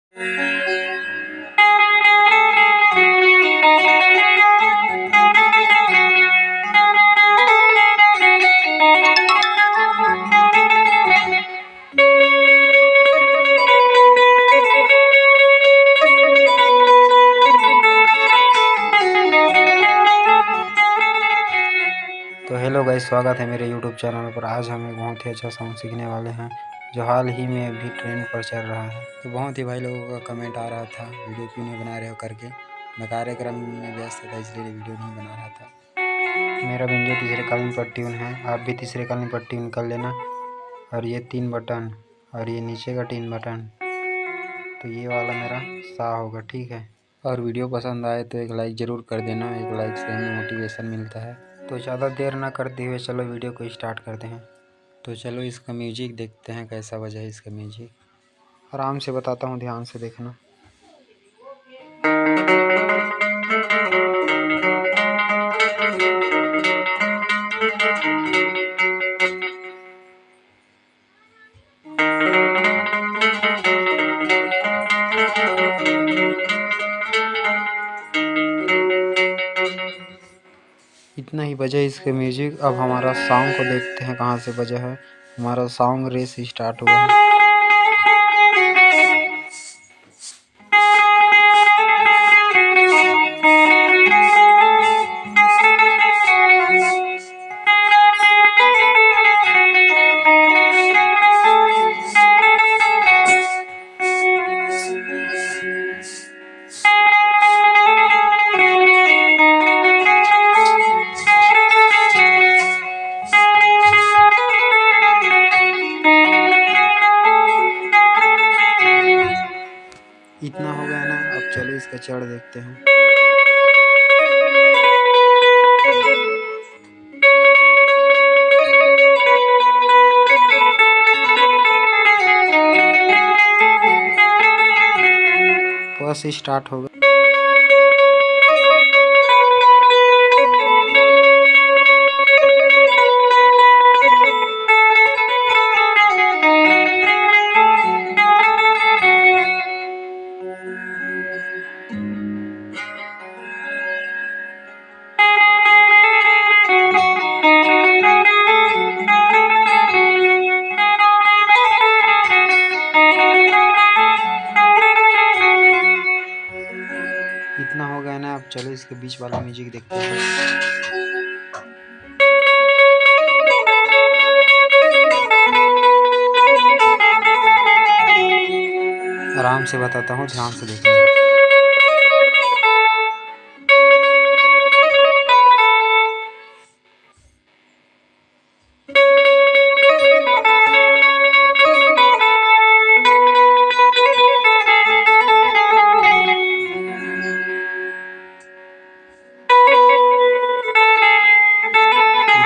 तो hello guys, स्वागत है मेरे यूट्यूब चैनल पर। आज हम एक बहुत ही अच्छा सॉन्ग सीखने वाले हैं जो हाल ही में अभी ट्रेंड पर चल रहा है। तो बहुत ही भाई लोगों का कमेंट आ रहा था वीडियो क्यों नहीं बना रहे हो करके। मैं कार्यक्रम में व्यस्त था इसलिए वीडियो नहीं बना रहा था। मेरा वीडियो तीसरे कालीन पर ट्यून है, आप भी तीसरे कालीन पर ट्यून कर लेना। और ये 3 बटन और ये नीचे का 3 बटन, तो ये वाला मेरा सा होगा, ठीक है। और वीडियो पसंद आए तो एक लाइक ज़रूर कर देना, एक लाइक से हमें मोटिवेशन मिलता है। तो ज़्यादा देर ना करते हुए चलो वीडियो को स्टार्ट करते हैं। तो चलो इसका म्यूजिक देखते हैं कैसा बजा है इसका म्यूजिक। आराम से बताता हूँ, ध्यान से देखना। इतना ही बजा इसके म्यूजिक। अब हमारा सॉन्ग को देखते हैं कहाँ से बजा है। हमारा सॉन्ग रेस स्टार्ट हुआ है। इतना हो गया ना, अब चलो इसका चढ़ देखते हैं। बस स्टार्ट हो गया। इतना हो गया ना, अब चलो इसके बीच वाला म्यूजिक देखते हैं। आराम से बताता हूँ, ध्यान से देखना।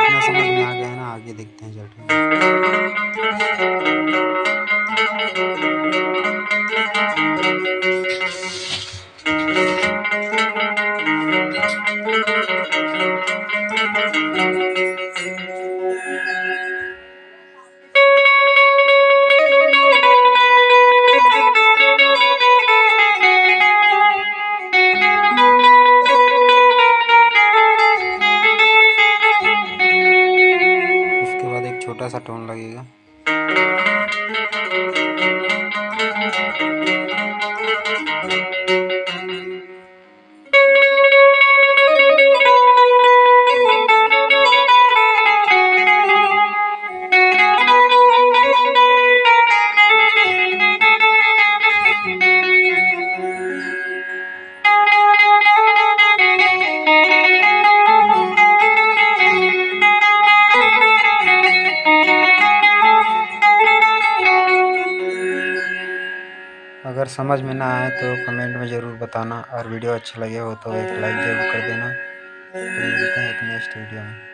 इतना समझ में आ गया ना, आगे देखते हैं चल। उसके बाद एक छोटा सा टोन लगेगा। अगर समझ में ना आए तो कमेंट में ज़रूर बताना, और वीडियो अच्छा लगे हो तो एक लाइक ज़रूर कर देना। तो मिलते हैं एक नेक्स्ट वीडियो में।